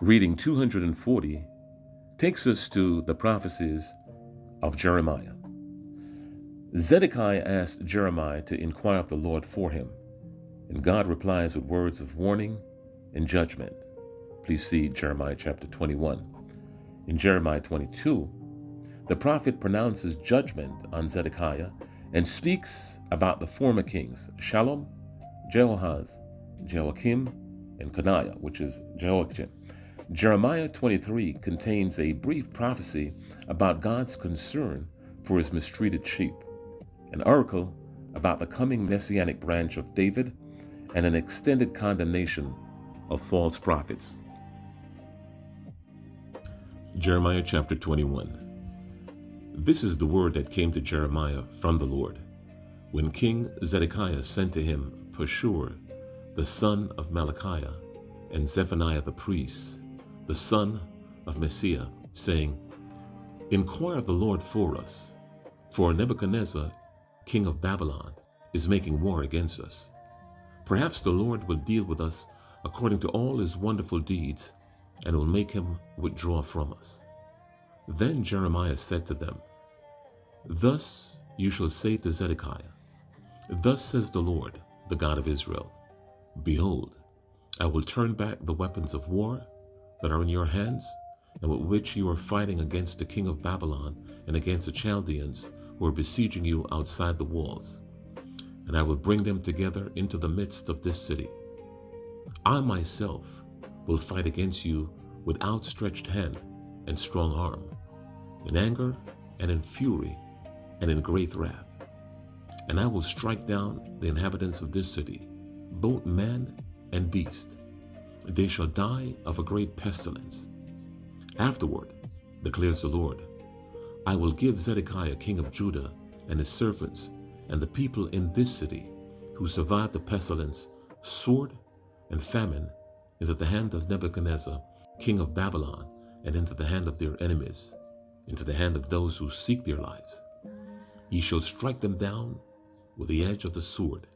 Reading 240 takes us to the prophecies of Jeremiah. Zedekiah asked Jeremiah to inquire of the Lord for him, and God replies with words of warning and judgment. Please see Jeremiah chapter 21. In Jeremiah 22, the prophet pronounces judgment on Zedekiah and speaks about the former kings, Shallum, Jehoahaz, Jehoiakim, and Coniah, which is Jehoiakim. Jeremiah 23 contains a brief prophecy about God's concern for his mistreated sheep, an oracle about the coming messianic branch of David, and an extended condemnation of false prophets. Jeremiah chapter 21. This is the word that came to Jeremiah from the Lord, when King Zedekiah sent to him Pashur, the son of Malachiah, and Zephaniah the priest, the son of Messiah, saying, Inquire of the Lord for us, for Nebuchadnezzar, king of Babylon, is making war against us. Perhaps the Lord will deal with us according to all his wonderful deeds, and will make him withdraw from us. Then Jeremiah said to them, Thus you shall say to Zedekiah, Thus says the Lord, the God of Israel, Behold, I will turn back the weapons of war that are in your hands, and with which you are fighting against the king of Babylon and against the Chaldeans who are besieging you outside the walls. And I will bring them together into the midst of this city. I myself will fight against you with outstretched hand and strong arm, in anger and in fury and in great wrath. And I will strike down the inhabitants of this city, both man and beast. They shall die of a great pestilence. Afterward, declares the Lord, I will give Zedekiah king of Judah and his servants and the people in this city who survived the pestilence, sword, and famine into the hand of Nebuchadnezzar, king of Babylon, and into the hand of their enemies, into the hand of those who seek their lives. Ye shall strike them down with the edge of the sword.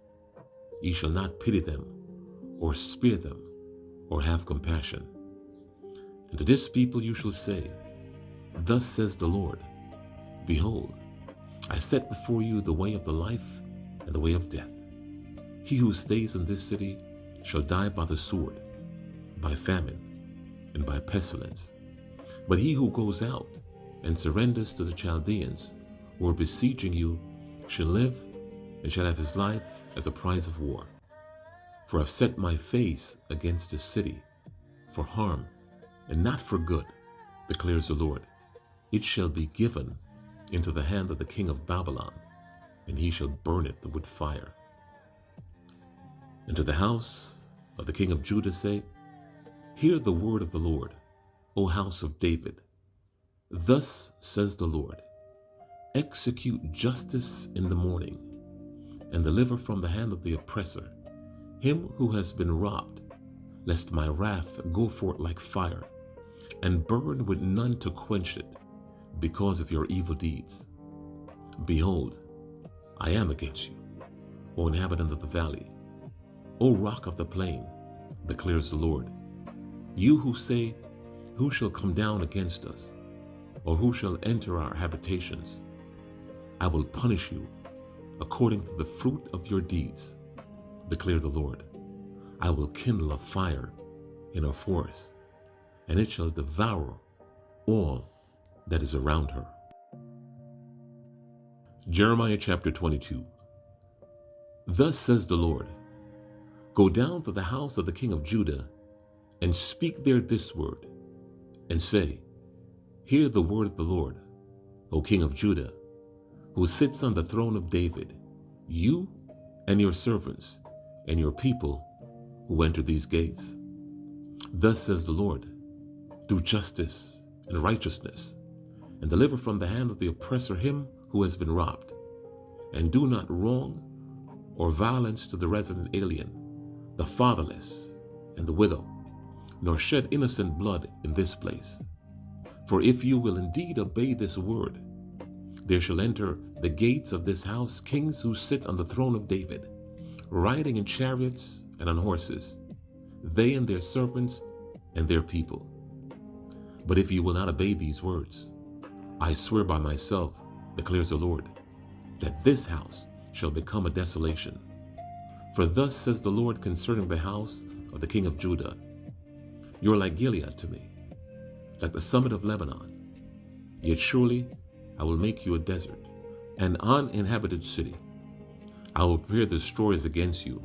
Ye shall not pity them, or spare them, or have compassion. And to this people you shall say, Thus says the Lord, Behold, I set before you the way of the life and the way of death. He who stays in this city shall die by the sword, by famine, and by pestilence. But he who goes out and surrenders to the Chaldeans who are besieging you shall live and shall have his life as a prize of war. For I have set my face against this city for harm and not for good, declares the Lord. It shall be given into the hand of the king of Babylon, and he shall burn it with fire. And to the house of the king of Judah say, Hear the word of the Lord, O house of David. Thus says the Lord, Execute justice in the morning, and deliver from the hand of the oppressor him who has been robbed, lest my wrath go forth like fire, and burn with none to quench it, because of your evil deeds. Behold, I am against you, O inhabitant of the valley, O rock of the plain, declares the Lord. You who say, Who shall come down against us, or who shall enter our habitations? I will punish you according to the fruit of your deeds, declare the Lord. I will kindle a fire in her forest, and it shall devour all that is around her. Jeremiah chapter 22. Thus says the Lord, Go down to the house of the king of Judah, and speak there this word, and say, Hear the word of the Lord, O king of Judah, who sits on the throne of David, you and your servants and your people who enter these gates. Thus says the Lord, Do justice and righteousness, and deliver from the hand of the oppressor him who has been robbed, and do not wrong or violence to the resident alien, the fatherless, and the widow, nor shed innocent blood in this place. For if you will indeed obey this word, there shall enter the gates of this house kings who sit on the throne of David, riding in chariots and on horses, they and their servants and their people. But if you will not obey these words, I swear by myself, declares the Lord, that this house shall become a desolation. For thus says the Lord concerning the house of the king of Judah, you are like Gilead to me, like the summit of Lebanon. Yet surely I will make you a desert, an uninhabited city. I will prepare destroyers against you,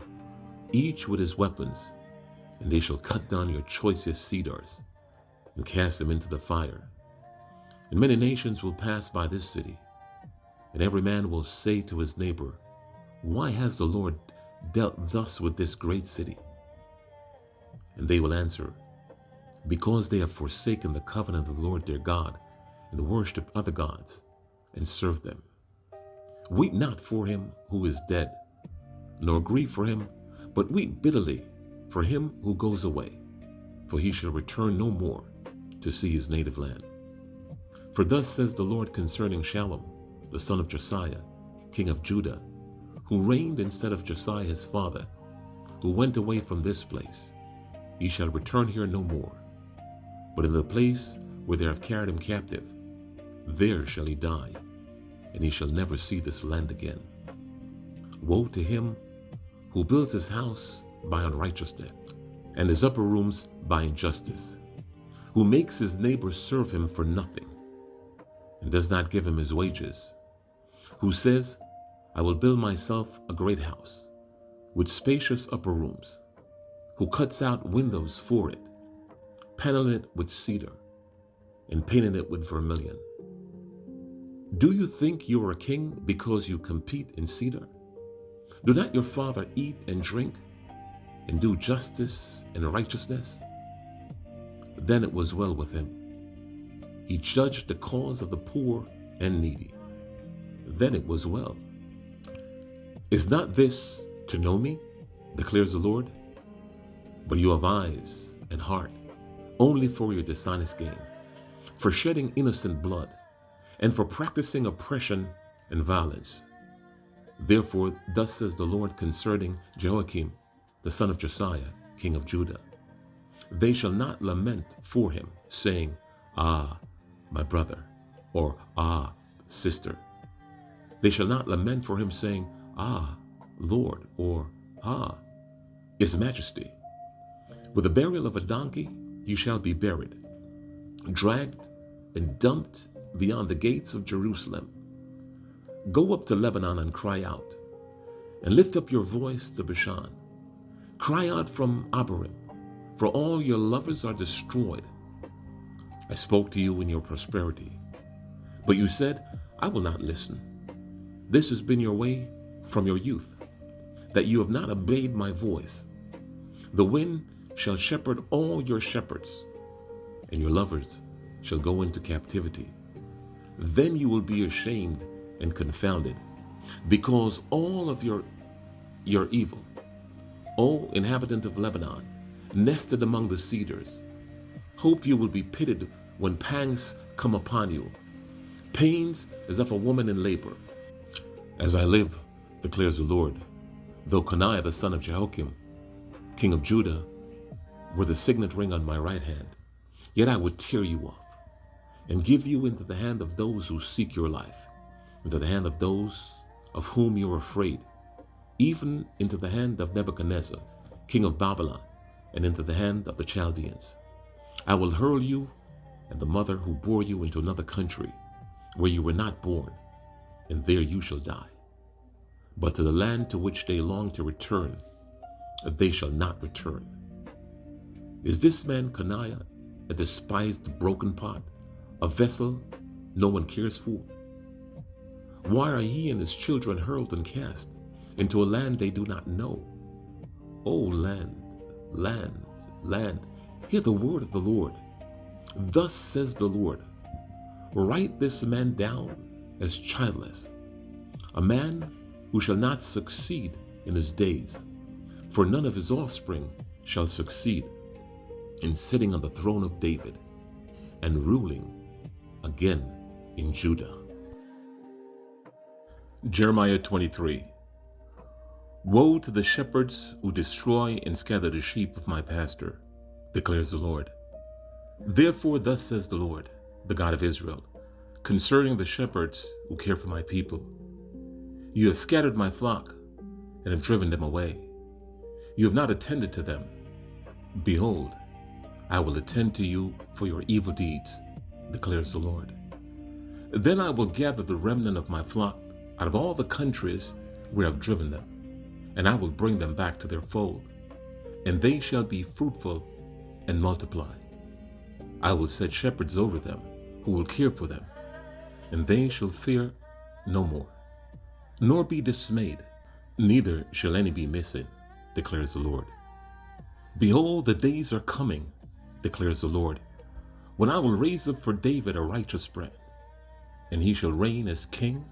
each with his weapons, and they shall cut down your choicest cedars and cast them into the fire. And many nations will pass by this city, and every man will say to his neighbor, why has the Lord dealt thus with this great city? And they will answer, because they have forsaken the covenant of the Lord their God, and worshipped other gods, and served them. Weep not for him who is dead, nor grieve for him, but weep bitterly for him who goes away, for he shall return no more to see his native land. For thus says the Lord concerning Shallum, the son of Josiah, king of Judah, who reigned instead of Josiah his father, who went away from this place. He shall return here no more, but in the place where they have carried him captive, there shall he die, and he shall never see this land again. Woe to him who builds his house by unrighteousness, and his upper rooms by injustice, who makes his neighbor serve him for nothing, and does not give him his wages, who says, I will build myself a great house, with spacious upper rooms, who cuts out windows for it, paneling it with cedar, and painting it with vermilion. Do you think you are a king because you compete in cedar? Do not your father eat and drink, and do justice and righteousness? Then it was well with him. He judged the cause of the poor and needy. Then it was well. Is not this to know me, declares the Lord? But you have eyes and heart only for your dishonest gain, for shedding innocent blood, and for practicing oppression and violence. Therefore, thus says the Lord concerning Jehoiakim, the son of Josiah, king of Judah, they shall not lament for him, saying, ah, my brother, or ah, sister. They shall not lament for him, saying, ah, Lord, or ah, his majesty. With the burial of a donkey you shall be buried, dragged and dumped beyond the gates of Jerusalem. Go up to Lebanon and cry out, and lift up your voice to Bashan. Cry out from Abarim, for all your lovers are destroyed. I spoke to you in your prosperity, but you said, I will not listen. This has been your way from your youth, that you have not obeyed my voice. The wind shall shepherd all your shepherds, and your lovers shall go into captivity. Then you will be ashamed and confounded, because all of your evil, O inhabitant of Lebanon, nested among the cedars. Hope you will be pitied when pangs come upon you, pains as of a woman in labor. As I live, declares the Lord, though Coniah the son of Jehoiakim, king of Judah, were the signet ring on my right hand, yet I would tear you off, and give you into the hand of those who seek your life, into the hand of those of whom you are afraid, even into the hand of Nebuchadnezzar, king of Babylon, and into the hand of the Chaldeans. I will hurl you and the mother who bore you into another country, where you were not born, and there you shall die. But to the land to which they long to return, they shall not return. Is this man Coniah a despised broken pot, a vessel no one cares for? Why are he and his children hurled and cast into a land they do not know? O land, land, land, hear the word of the Lord. Thus says the Lord, write this man down as childless, a man who shall not succeed in his days, for none of his offspring shall succeed in sitting on the throne of David and ruling again in Judah. Jeremiah 23. Woe to the shepherds who destroy and scatter the sheep of my pasture, declares the Lord. Therefore, thus says the Lord, the God of Israel, concerning the shepherds who care for my people. You have scattered my flock and have driven them away. You have not attended to them. Behold, I will attend to you for your evil deeds, declares the Lord. Then I will gather the remnant of my flock out of all the countries where I have driven them, and I will bring them back to their fold, and they shall be fruitful and multiply. I will set shepherds over them who will care for them, and they shall fear no more, nor be dismayed, neither shall any be missing, declares the Lord. Behold, the days are coming, declares the Lord, when I will raise up for David a righteous brand, and he shall reign as king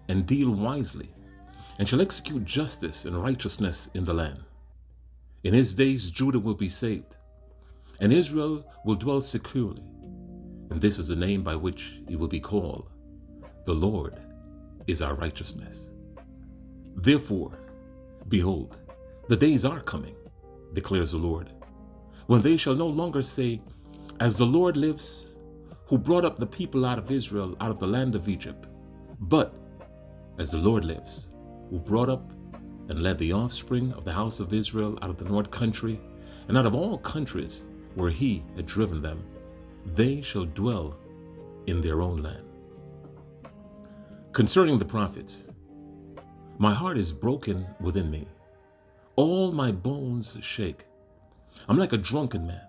and deal wisely, and shall execute justice and righteousness in the land. In his days Judah will be saved, and Israel will dwell securely. And this is the name by which he will be called. The Lord is our righteousness. Therefore, behold, the days are coming, declares the Lord, when they shall no longer say, as the Lord lives, who brought up the people out of Israel out of the land of Egypt, but as the Lord lives, who brought up and led the offspring of the house of Israel out of the north country, and out of all countries where he had driven them, they shall dwell in their own land. Concerning the prophets, my heart is broken within me. All my bones shake. I'm like a drunken man,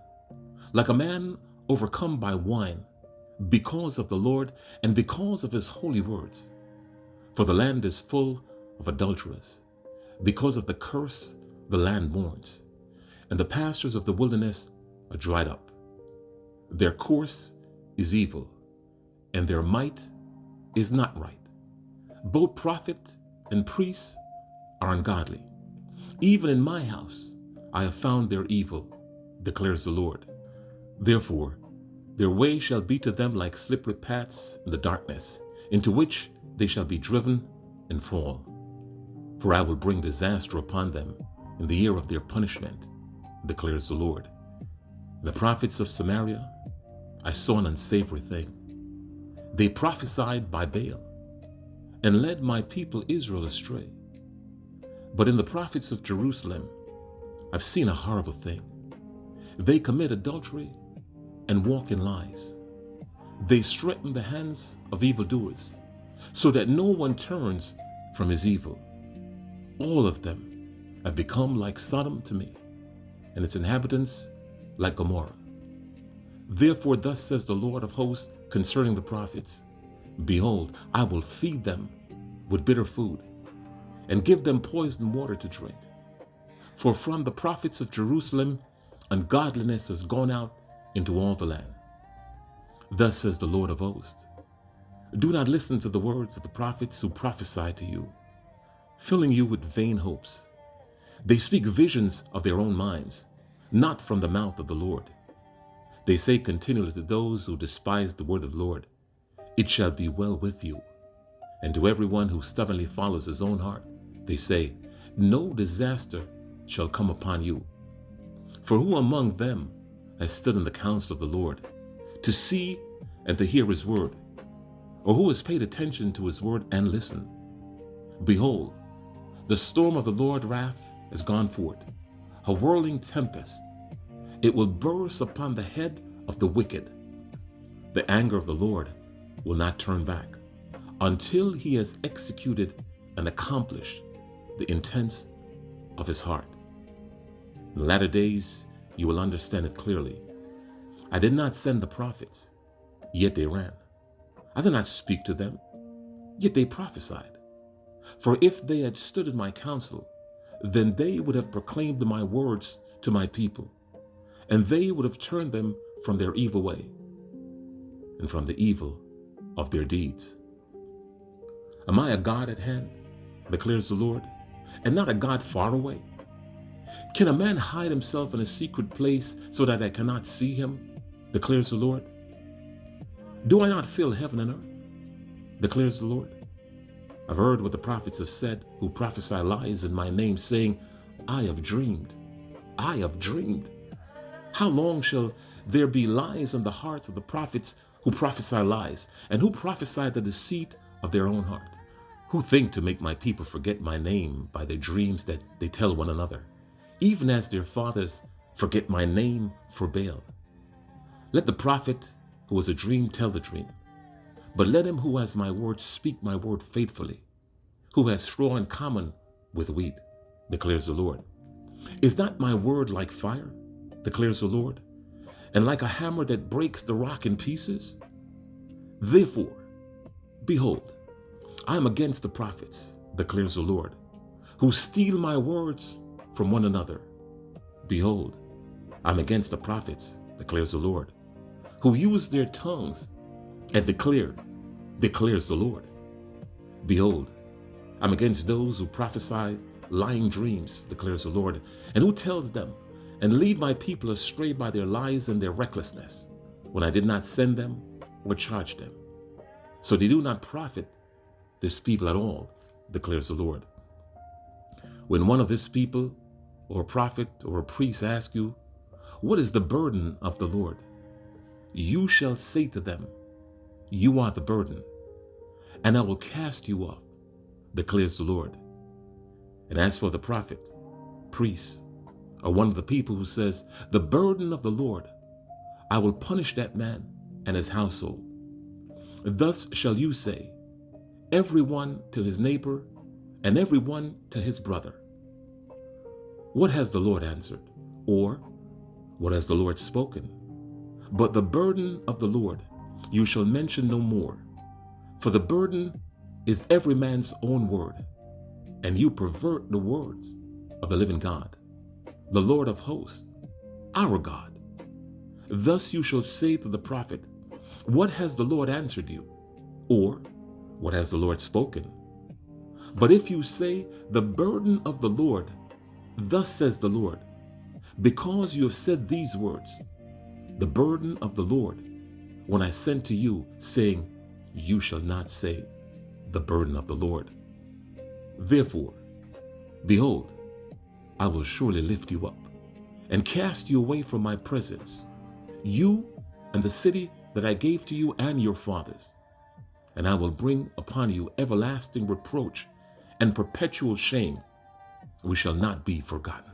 like a man overcome by wine, because of the Lord and because of his holy words. For the land is full of adulterers. Because of the curse, the land mourns, and the pastures of the wilderness are dried up. Their course is evil, and their might is not right. Both prophet and priest are ungodly. Even in my house I have found their evil, declares the Lord. Therefore, their way shall be to them like slippery paths in the darkness, into which they shall be driven and fall. For I will bring disaster upon them in the year of their punishment, declares the Lord. In the prophets of Samaria, I saw an unsavory thing. They prophesied by Baal and led my people Israel astray. But in the prophets of Jerusalem, I've seen a horrible thing. They commit adultery and walk in lies. They straighten the hands of evildoers, so that no one turns from his evil. All of them have become like Sodom to me, and its inhabitants like Gomorrah. Therefore, thus says the Lord of hosts concerning the prophets, behold, I will feed them with bitter food, and give them poisoned water to drink. For from the prophets of Jerusalem, ungodliness has gone out into all the land. Thus says the Lord of hosts, do not listen to the words of the prophets who prophesy to you, filling you with vain hopes. They speak visions of their own minds, not from the mouth of the Lord. They say continually to those who despise the word of the Lord, it shall be well with you. And to everyone who stubbornly follows his own heart, they say, no disaster shall come upon you. For who among them has stood in the counsel of the Lord, to see and to hear his word? Or who has paid attention to his word and listened? Behold, the storm of the Lord's wrath has gone forth, a whirling tempest. It will burst upon the head of the wicked. The anger of the Lord will not turn back until he has executed and accomplished the intents of his heart. In the latter days, you will understand it clearly. I did not send the prophets, yet they ran. I did not speak to them, yet they prophesied. For if they had stood in my counsel, then they would have proclaimed my words to my people, and they would have turned them from their evil way and from the evil of their deeds. Am I a God at hand, declares the Lord, and not a God far away? Can a man hide himself in a secret place so that I cannot see him, declares the Lord? Do I not fill heaven and earth, declares the Lord? I've heard what the prophets have said who prophesy lies in my name, saying, I have dreamed. I have dreamed. How long shall there be lies in the hearts of the prophets who prophesy lies, and who prophesy the deceit of their own heart? Who think to make my people forget my name by their dreams that they tell one another, even as their fathers forget my name for Baal. Let the prophet who has a dream tell the dream, but let him who has my word speak my word faithfully, who has straw in common with wheat, declares the Lord. Is not my word like fire, declares the Lord, and like a hammer that breaks the rock in pieces? Therefore, behold, I am against the prophets, declares the Lord, who steal my words from one another. Behold, I'm against the prophets, declares the Lord, who use their tongues and declares the Lord. Behold, I'm against those who prophesy lying dreams, declares the Lord, and who tells them, and lead my people astray by their lies and their recklessness, when I did not send them or charge them. So they do not profit this people at all, declares the Lord. When one of this people, or a prophet, or a priest ask you, what is the burden of the Lord? You shall say to them, you are the burden, and I will cast you off, declares the Lord. And as for the prophet, priest, or one of the people who says, the burden of the Lord, I will punish that man and his household. Thus shall you say, everyone to his neighbor, and everyone to his brother. What has the Lord answered? Or what has the Lord spoken? But the burden of the Lord you shall mention no more, for the burden is every man's own word, and you pervert the words of the living God, the Lord of hosts, our God. Thus you shall say to the prophet, what has the Lord answered you? Or what has the Lord spoken? But if you say, the burden of the Lord, thus says the Lord, because you have said these words, the burden of the Lord, when I sent to you, saying, you shall not say, the burden of the Lord. Therefore, behold, I will surely lift you up, and cast you away from my presence, you and the city that I gave to you and your fathers, and I will bring upon you everlasting reproach and perpetual shame. We shall not be forgotten.